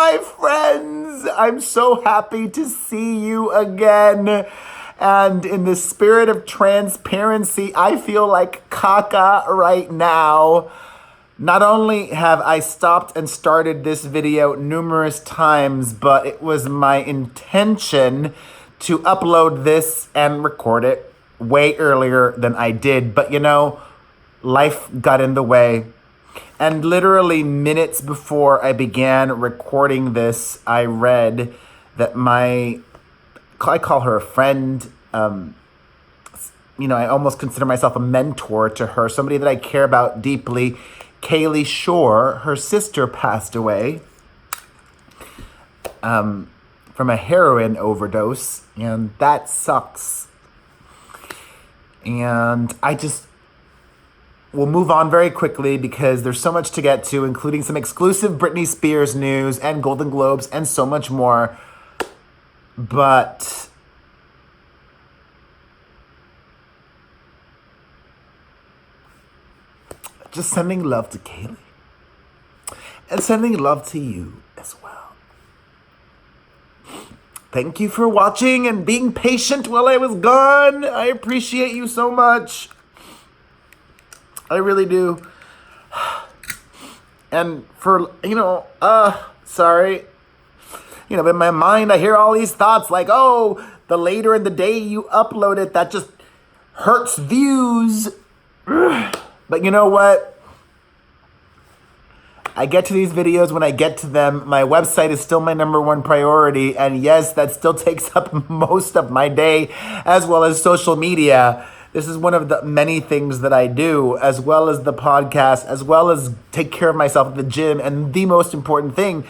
my friends. I'm so happy to see you again. And in the spirit of transparency, I feel like caca right now. Not only have I stopped and started this video numerous times, but it was my intention to upload this and record it way earlier than I did. But you know, life got in the way. And literally minutes before I began recording this, I read that I call her a friend. You know, I almost consider myself a mentor to her, somebody that I care about deeply. Kaylee Shore, her sister passed away from a heroin overdose, and that sucks. And I just will move on very quickly because there's so much to get to, including some exclusive Britney Spears news and Golden Globes and so much more. But just sending love to Kaylee. And sending love to you as well. Thank you for watching and being patient while I was gone. I appreciate you so much. I really do. And for, sorry. You know, in my mind, I hear all these thoughts like, oh, the later in the day you upload it, that just hurts views. But you know what? I get to these videos when I get to them. My website is still my #1 priority. And yes, that still takes up most of my day, as well as social media. This is one of the many things that I do, as well as the podcast, as well as take care of myself at the gym. And the most important thing,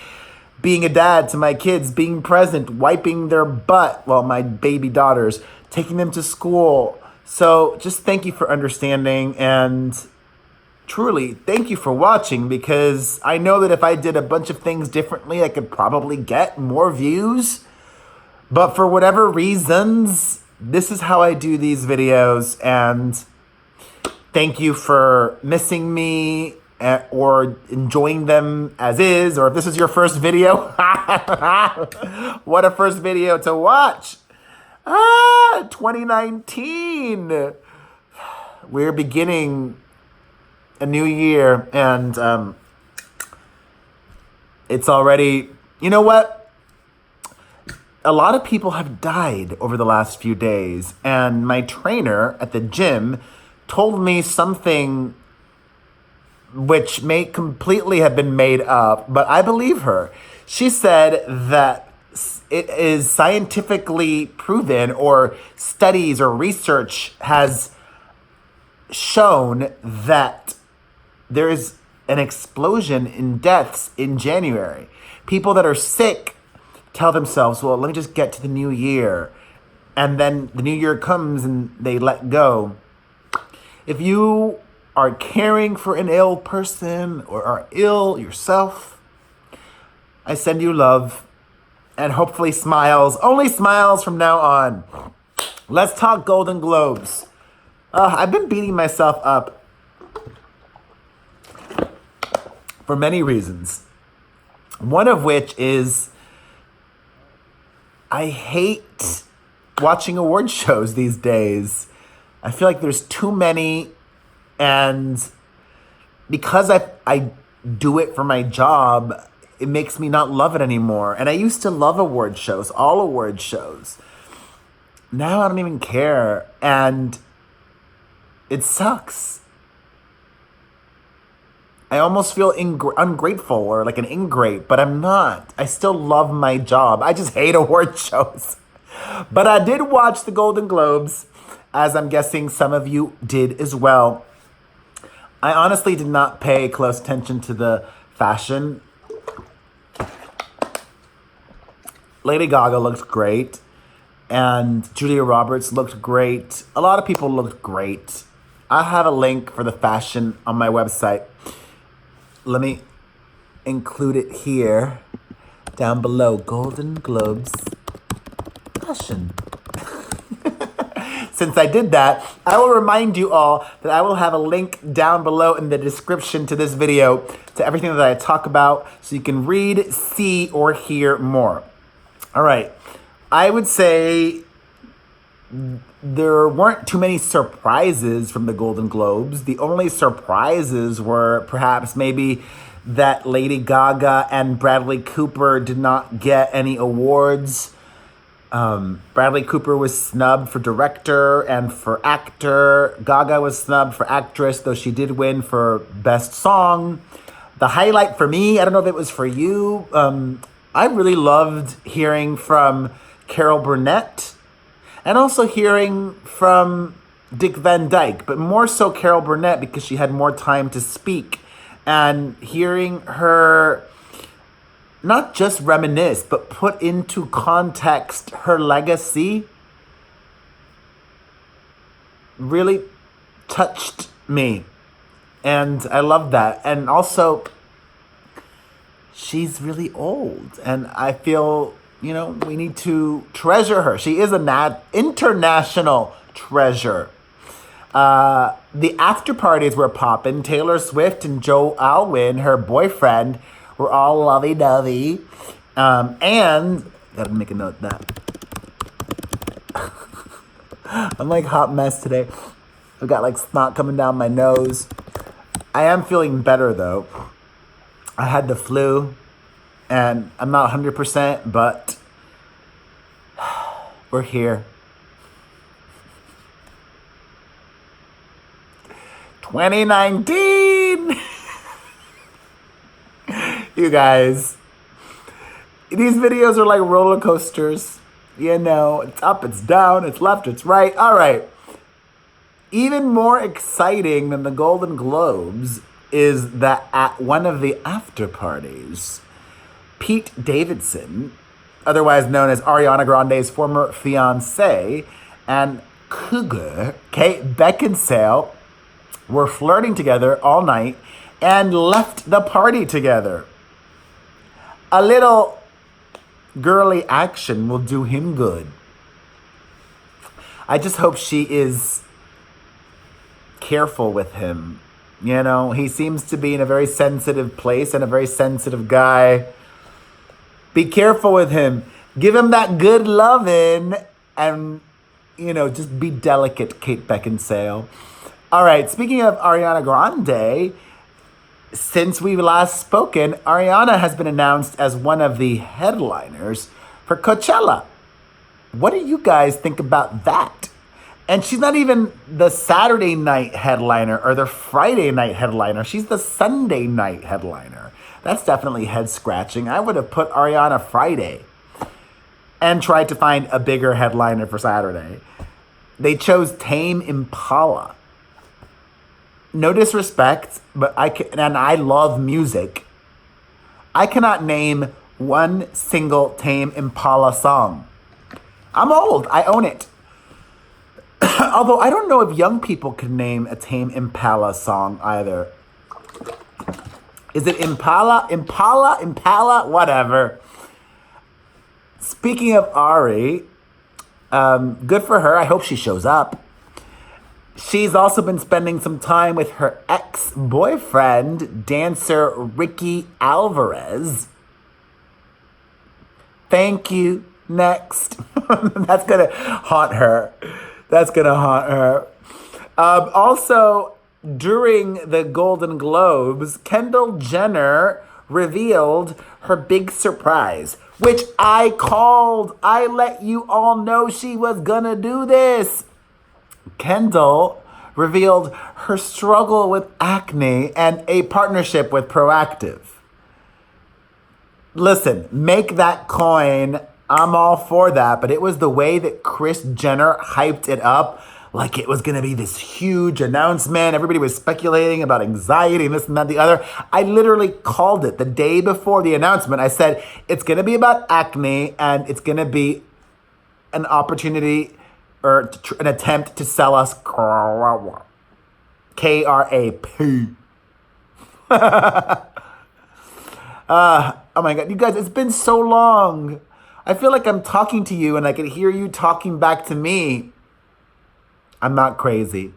being a dad to my kids, being present, wiping their butt, well, my baby daughters, taking them to school. So just thank you for understanding, and truly thank you for watching, because I know that if I did a bunch of things differently, I could probably get more views. But for whatever reasons, this is how I do these videos, and thank you for missing me or enjoying them as is, or if this is your first video, what a first video to watch. 2019. We're beginning a new year, and it's already, you know what? A lot of people have died over the last few days, and my trainer at the gym told me something which may completely have been made up, but I believe her. She said that it is scientifically proven, or studies or research has shown that there is an explosion in deaths in January. People that are sick tell themselves, well, let me just get to the new year. And then the new year comes and they let go. If you are caring for an ill person or are ill yourself, I send you love and hopefully smiles. Only smiles from now on. Let's talk Golden Globes. I've been beating myself up for many reasons. One of which is I hate watching award shows these days. I feel like there's too many, and because I do it for my job, it makes me not love it anymore. And I used to love award shows, all award shows. Now I don't even care, and it sucks. I almost feel ungrateful or like an ingrate, but I'm not. I still love my job. I just hate award shows. But I did watch the Golden Globes, as I'm guessing some of you did as well. I honestly did not pay close attention to the fashion. Lady Gaga looked great, and Julia Roberts looked great. A lot of people looked great. I have a link for the fashion on my website. Let me include it here, down below. Golden Globes fashion. since I did that, I will remind you all that I will have a link down below in the description to this video to everything that I talk about so you can read, see, or hear more. All right. I would say there weren't too many surprises from the Golden Globes. The only surprises were perhaps maybe that Lady Gaga and Bradley Cooper did not get any awards. Bradley Cooper was snubbed for director and for actor. Gaga was snubbed for actress, though she did win for best song. The highlight for me, I don't know if it was for you, I really loved hearing from Carol Burnett and also hearing from Dick Van Dyke, but more so Carol Burnett because she had more time to speak, and hearing her not just reminisce, but put into context her legacy really touched me. And I love that. And also, she's really old. And I feel, you know, we need to treasure her. She is an international treasure. The after parties were popping. Taylor Swift and Joe Alwyn, her boyfriend, were all lovey-dovey. And, gotta make a note of that. I'm like hot mess today. I've got like snot coming down my nose. I am feeling better though. I had the flu and I'm not 100%, but we're here. 2019! You guys, these videos are like roller coasters. You know, it's up, it's down, it's left, it's right. All right. Even more exciting than the Golden Globes is that at one of the after parties, Pete Davidson, otherwise known as Ariana Grande's former fiancé, and cougar Kate Beckinsale were flirting together all night and left the party together. A little girly action will do him good. I just hope she is careful with him. You know, he seems to be in a very sensitive place and a very sensitive guy. Be careful with him. Give him that good lovin' and, you know, just be delicate, Kate Beckinsale. All right, speaking of Ariana Grande, since we've last spoken, Ariana has been announced as one of the headliners for Coachella. What do you guys think about that? And she's not even the Saturday night headliner or the Friday night headliner. She's the Sunday night headliner. That's definitely head scratching. I would have put Ariana Friday and tried to find a bigger headliner for Saturday. They chose Tame Impala. No disrespect, but I love music. I cannot name one single Tame Impala song. I'm old. I own it. Although I don't know if young people can name a Tame Impala song either. Is it Impala? Impala? Whatever. Speaking of Ari, good for her. I hope she shows up. She's also been spending some time with her ex-boyfriend, dancer Ricky Alvarez. Thank you. Next. That's going to haunt her. Also, during the Golden Globes, Kendall Jenner revealed her big surprise, which I called. I let you all know she was going to do this. Kendall revealed her struggle with acne and a partnership with Proactiv. Listen, make that coin. I'm all for that, but it was the way that Kris Jenner hyped it up like it was going to be this huge announcement. Everybody was speculating about anxiety and this and that and the other. I literally called it the day before the announcement. I said, it's going to be about acne and it's going to be an opportunity or an attempt to sell us K-R-A-P. Oh my God, you guys, it's been so long. I feel like I'm talking to you and I can hear you talking back to me. I'm not crazy.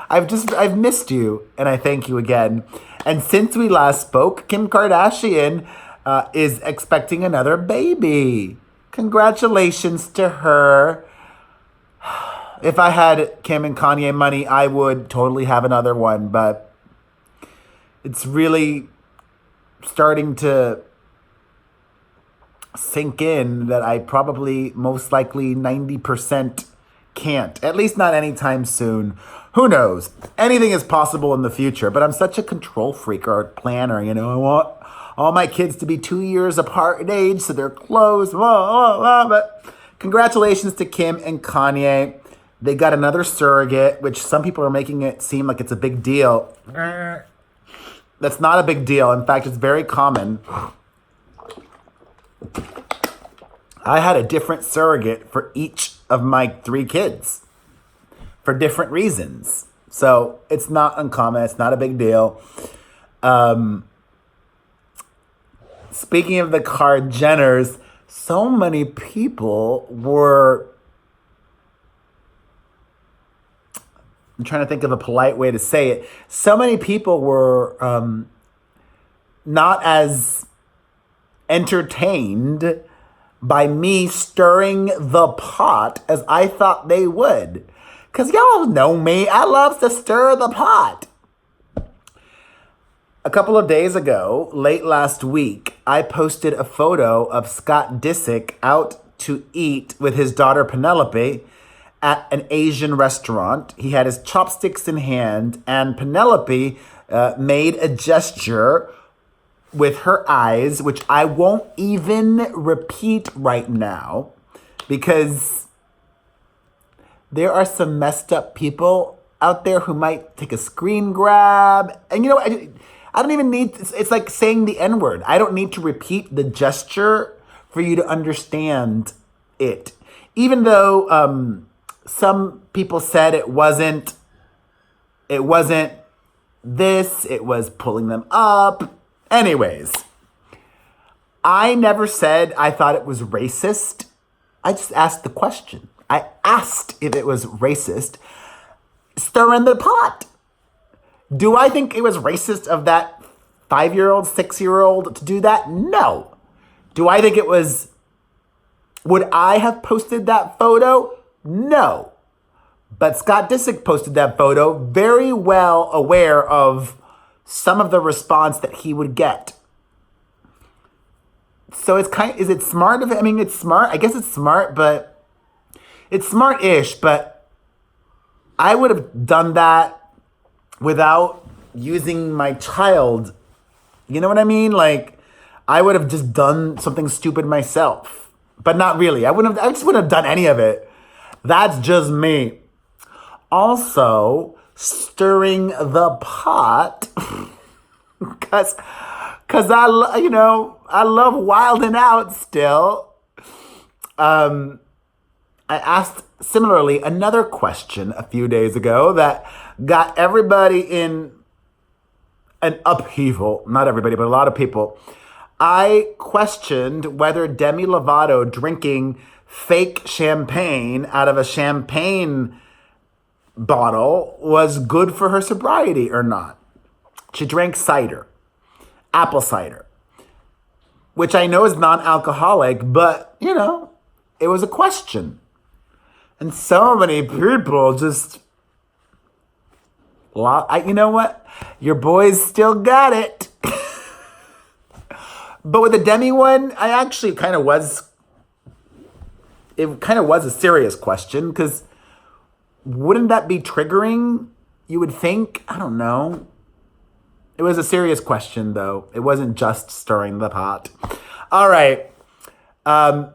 I've missed you, and I thank you again. And since we last spoke, Kim Kardashian is expecting another baby. Congratulations to her. If I had Kim and Kanye money, I would totally have another one, but it's really starting to sink in that I probably most likely 90% can't. At least not anytime soon. Who knows? Anything is possible in the future, but I'm such a control freak or planner, you know. I want all my kids to be 2 years apart in age so they're close. But congratulations to Kim and Kanye. They got another surrogate, which some people are making it seem like it's a big deal. That's not a big deal. In fact, it's very common. I had a different surrogate for each of my 3 kids for different reasons. So it's not uncommon. It's not a big deal. Speaking of the Jenners, so many people were... I'm trying to think of a polite way to say it. So many people were not as entertained by me stirring the pot as I thought they would. Because y'all know me. I love to stir the pot. A couple of days ago, late last week, I posted a photo of Scott Disick out to eat with his daughter Penelope at an Asian restaurant. He had his chopsticks in hand, and Penelope made a gesture with her eyes, which I won't even repeat right now because there are some messed up people out there who might take a screen grab. And you know, I don't even need, it's like saying the N-word. I don't need to repeat the gesture for you to understand it. Even though some people said it wasn't this, it was pulling them up. Anyways, I never said I thought it was racist. I just asked the question. I asked if it was racist. Stir in the pot. Do I think it was racist of that 5-year-old, 6-year-old to do that? No. Do I think it was... Would I have posted that photo? No. But Scott Disick posted that photo, very well aware of some of the response that he would get. So it's is it smart of it? I mean, it's smart. I guess it's smart, but it's smart-ish, but I would have done that without using my child. You know what I mean? Like, I would have just done something stupid myself, but not really. I just wouldn't have done any of it. That's just me. Also, stirring the pot, because I love wilding out still. I asked similarly another question a few days ago that got everybody in an upheaval. Not everybody, but a lot of people. I questioned whether Demi Lovato drinking fake champagne out of a champagne bottle was good for her sobriety or not. She drank cider, apple cider, which I know is non-alcoholic, but, you know, it was a question. And so many people just... you know what? Your boys still got it. But with the Demi one, I actually it kind of was a serious question, because wouldn't that be triggering? You would think. I don't know. It was a serious question, though. It wasn't just stirring the pot. All right.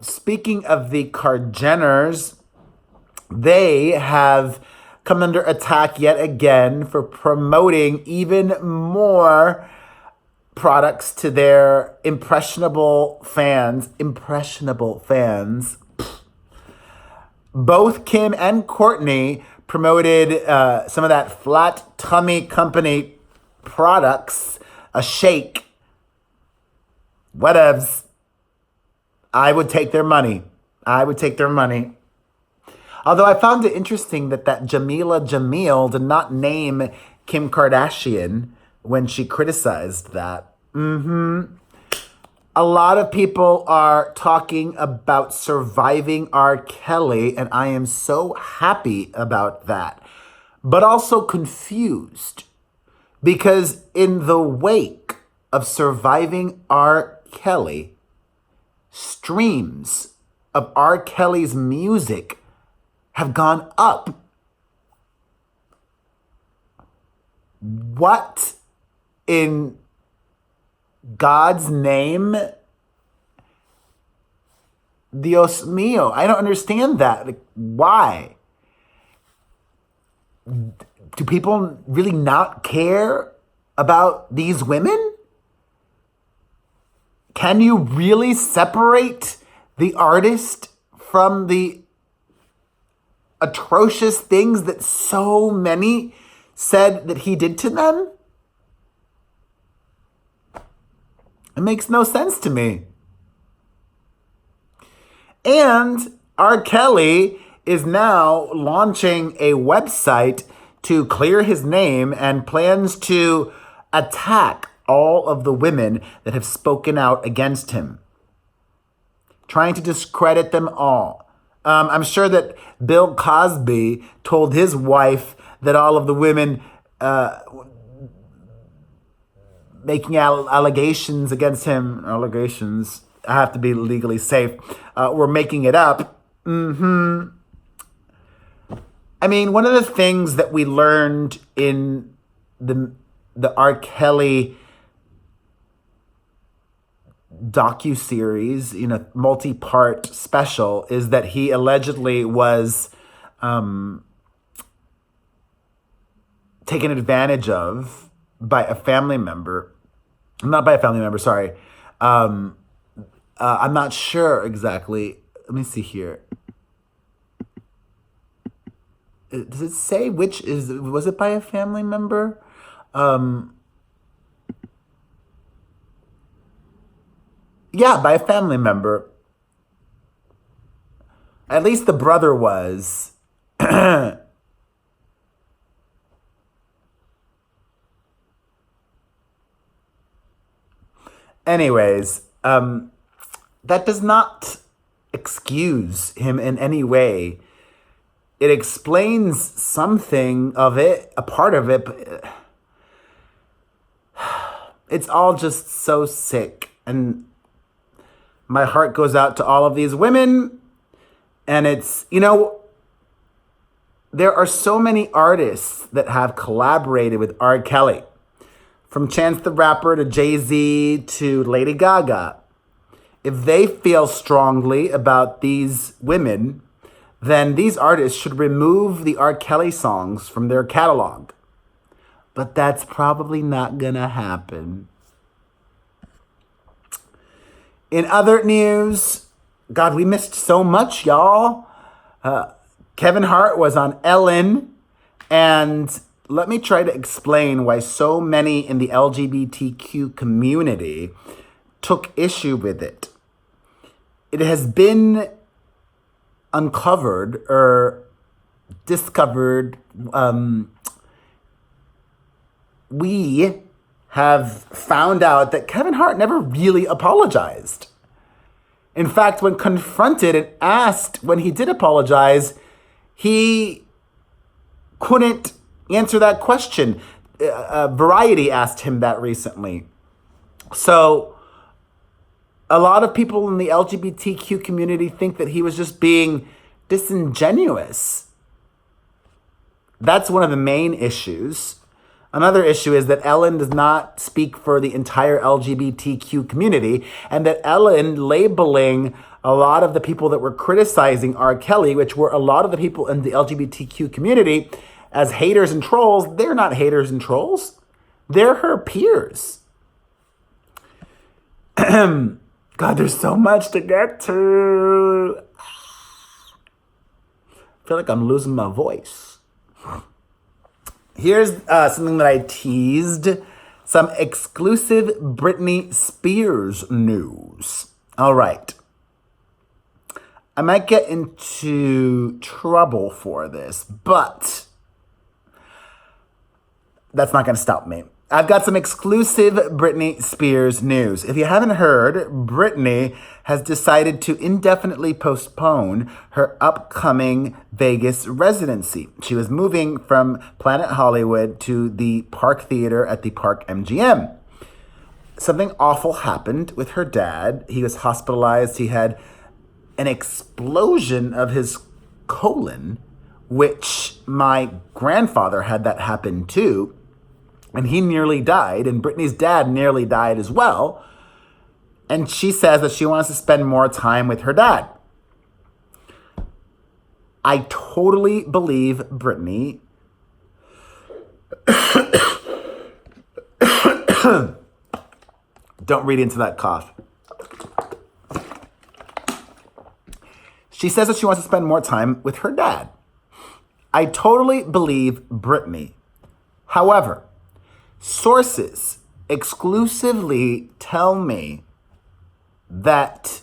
Speaking of the Jenners, they have come under attack yet again for promoting even more products to their impressionable fans. Both Kim and Kourtney promoted some of that Flat Tummy Company products, a shake. Whatevs. I would take their money. Although I found it interesting that Jamila Jamil did not name Kim Kardashian when she criticized that. A lot of people are talking about surviving R. Kelly, and I am so happy about that. But also confused, because in the wake of surviving R. Kelly, streams of R. Kelly's music have gone up. What in God's name? Dios mío. I don't understand that. Like, why? Do people really not care about these women? Can you really separate the artist from the atrocious things that so many said that he did to them? It makes no sense to me. And R. Kelly is now launching a website to clear his name and plans to attack all of the women that have spoken out against him, trying to discredit them all. I'm sure that Bill Cosby told his wife that all of the women making allegations against him, allegations, I have to be legally safe, were making it up. I mean, one of the things that we learned in the R. Kelly docuseries, multi-part special, is that he allegedly was taken advantage of by a family member. Not by a family member, sorry. I'm not sure exactly. Let me see here. Does it say was it by a family member? Yeah, by a family member. At least the brother was. Anyways, that does not excuse him in any way. It explains something of it, a part of it, but it's all just so sick. And my heart goes out to all of these women. And it's, there are so many artists that have collaborated with R. Kelly. From Chance the Rapper to Jay-Z to Lady Gaga. If they feel strongly about these women, then these artists should remove the R. Kelly songs from their catalog. But that's probably not gonna happen. In other news, God, we missed so much, y'all. Kevin Hart was on Ellen, and let me try to explain why so many in the LGBTQ community took issue with it. It has been uncovered or discovered. We have found out that Kevin Hart never really apologized. In fact, when confronted and asked when he did apologize, he couldn't answer that question. Variety asked him that recently. So a lot of people in the LGBTQ community think that he was just being disingenuous. That's one of the main issues. Another issue is that Ellen does not speak for the entire LGBTQ community, and that Ellen labeling a lot of the people that were criticizing R. Kelly, which were a lot of the people in the LGBTQ community, as haters and trolls. They're not haters and trolls. They're her peers. God, there's so much to get to. I feel like I'm losing my voice. Here's something that I teased. Some exclusive Britney Spears news. All right. I might get into trouble for this, but that's not going to stop me. I've got some exclusive Britney Spears news. If you haven't heard, Britney has decided to indefinitely postpone her upcoming Vegas residency. She was moving from Planet Hollywood to the Park Theater at the Park MGM. Something awful happened with her dad. He was hospitalized. He had an explosion of his colon, which my grandfather had that happen too. And he nearly died, and Britney's dad nearly died as well. And she says that she wants to spend more time with her dad. I totally believe Britney. Don't read into that cough. She says that she wants to spend more time with her dad. I totally believe Britney. However, sources exclusively tell me that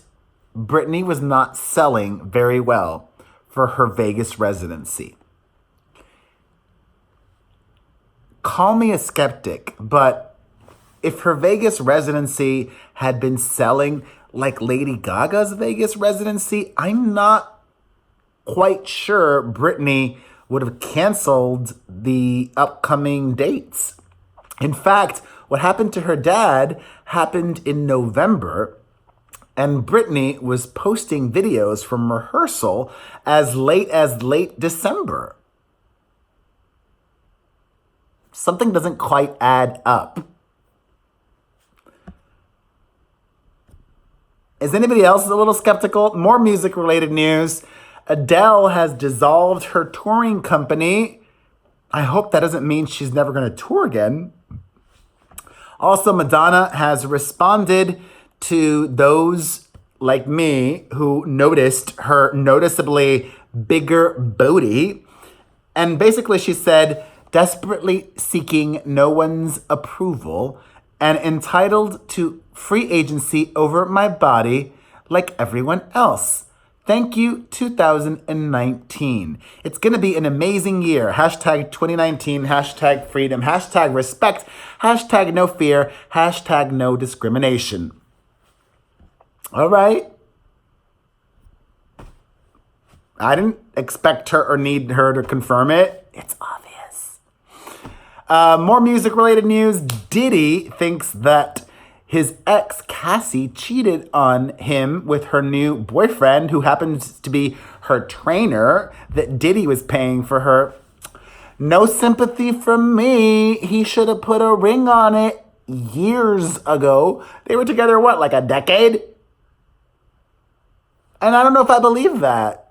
Britney was not selling very well for her Vegas residency. Call me a skeptic, but if her Vegas residency had been selling like Lady Gaga's Vegas residency, I'm not quite sure Britney would have canceled the upcoming dates. In fact, what happened to her dad happened in November, and Britney was posting videos from rehearsal as late December. Something doesn't quite add up. Is anybody else a little skeptical? More music-related news. Adele has dissolved her touring company. I hope that doesn't mean she's never going to tour again. Also, Madonna has responded to those like me who noticed her noticeably bigger booty. And basically she said, desperately seeking no one's approval and entitled to free agency over my body like everyone else. Thank you, 2019. It's going to be an amazing year. Hashtag 2019, hashtag freedom, hashtag respect, hashtag no fear, hashtag no discrimination. All right. I didn't expect her or need her to confirm it. It's obvious. More music-related news. Diddy thinks that his ex, Cassie, cheated on him with her new boyfriend, who happens to be her trainer, that Diddy was paying for her. No sympathy from me. He should have put a ring on it years ago. They were together, what, like a decade? And I don't know if I believe that.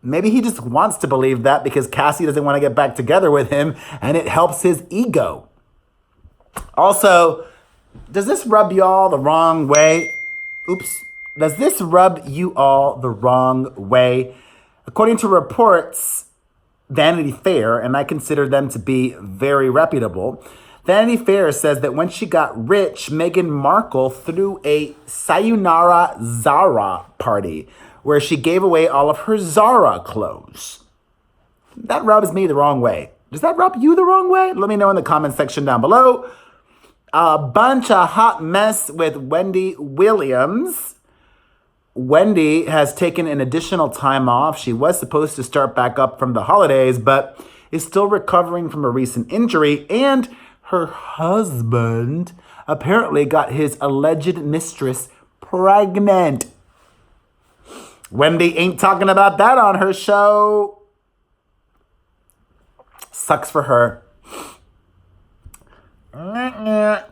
Maybe he just wants to believe that because Cassie doesn't want to get back together with him, and it helps his ego. Also, does this rub y'all the wrong way? Does this rub you all the wrong way? According to reports, Vanity Fair, and I consider them to be very reputable, Vanity Fair says that when she got rich, Meghan Markle threw a Sayonara Zara party where she gave away all of her Zara clothes. That rubs me the wrong way. Does that rub you the wrong way? Let me know in the comment section down below. A bunch of hot mess with Wendy Williams. Wendy has taken an additional time off. She was supposed to start back up from the holidays, but is still recovering from a recent injury. And her husband apparently got his alleged mistress pregnant. Wendy ain't talking about that on her show. Sucks for her. Oh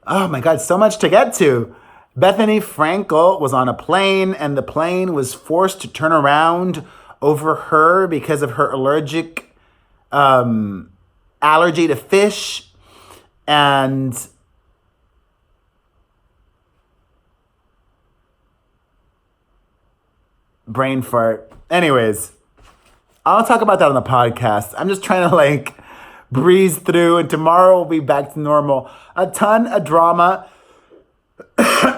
my God, so much to get to. Bethany Frankel was on a plane and the plane was forced to turn around over her because of her allergy to fish. And brain fart. Anyways, I'll talk about that on the podcast. I'm just trying to breeze through, and tomorrow we'll be back to normal. A ton of drama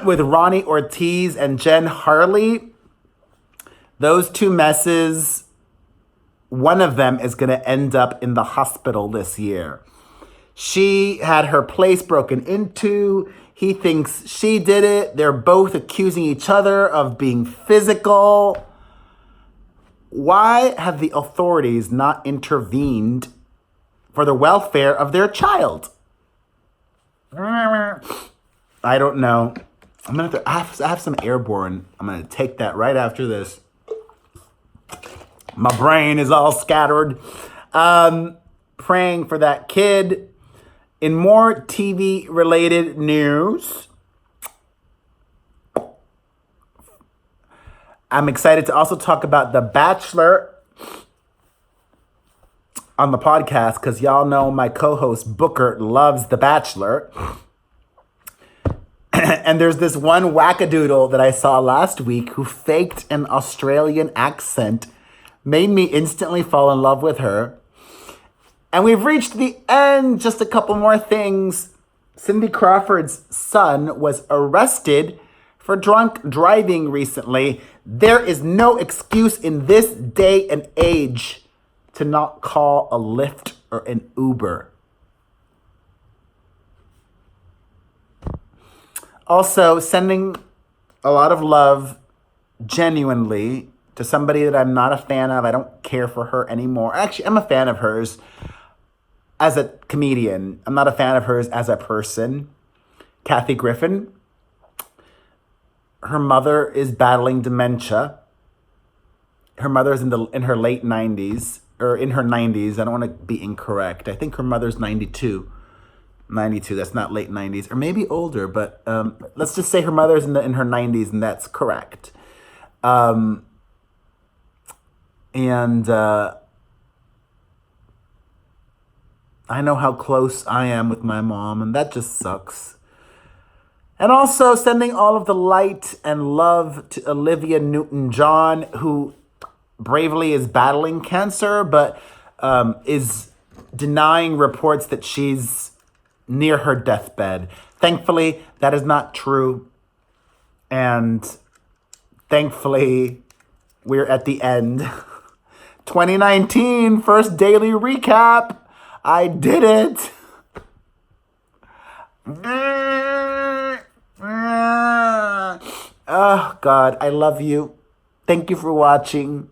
with Ronnie Ortiz and Jen Harley. Those two messes, one of them is going to end up in the hospital this year. She had her place broken into. He thinks she did it. They're both accusing each other of being physical. Why have the authorities not intervened for the welfare of their child? I don't know. I have some airborne. I'm going to take that right after this. My brain is all scattered. Praying for that kid. In more TV-related news, I'm excited to also talk about The Bachelor on the podcast because y'all know my co-host Booker loves The Bachelor. And there's this one wackadoodle that I saw last week who faked an Australian accent, made me instantly fall in love with her. And we've reached the end. Just a couple more things. Cindy Crawford's son was arrested for drunk driving recently. There is no excuse in this day and age to not call a Lyft or an Uber. Also, sending a lot of love, genuinely, to somebody that I'm not a fan of. I don't care for her anymore. Actually, I'm a fan of hers as a comedian. I'm not a fan of hers as a person. Kathy Griffin. Her mother is battling dementia. Her mother's in her late 90s, or in her 90s. I don't want to be incorrect. I think her mother's 92. 92, that's not late 90s, or maybe older, but let's just say her mother's in her 90s, and that's correct. I know how close I am with my mom, and that just sucks. And also sending all of the light and love to Olivia Newton John, who bravely is battling cancer, but is denying reports that she's near her deathbed. Thankfully, that is not true. And thankfully, we're at the end. 2019, first daily recap. I did it. Oh, God, I love you. Thank you for watching.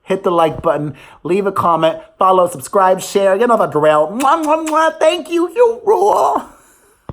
Hit the like button, leave a comment, follow, subscribe, share. You know the drill. Mwah, mwah, mwah. Thank you. You rule.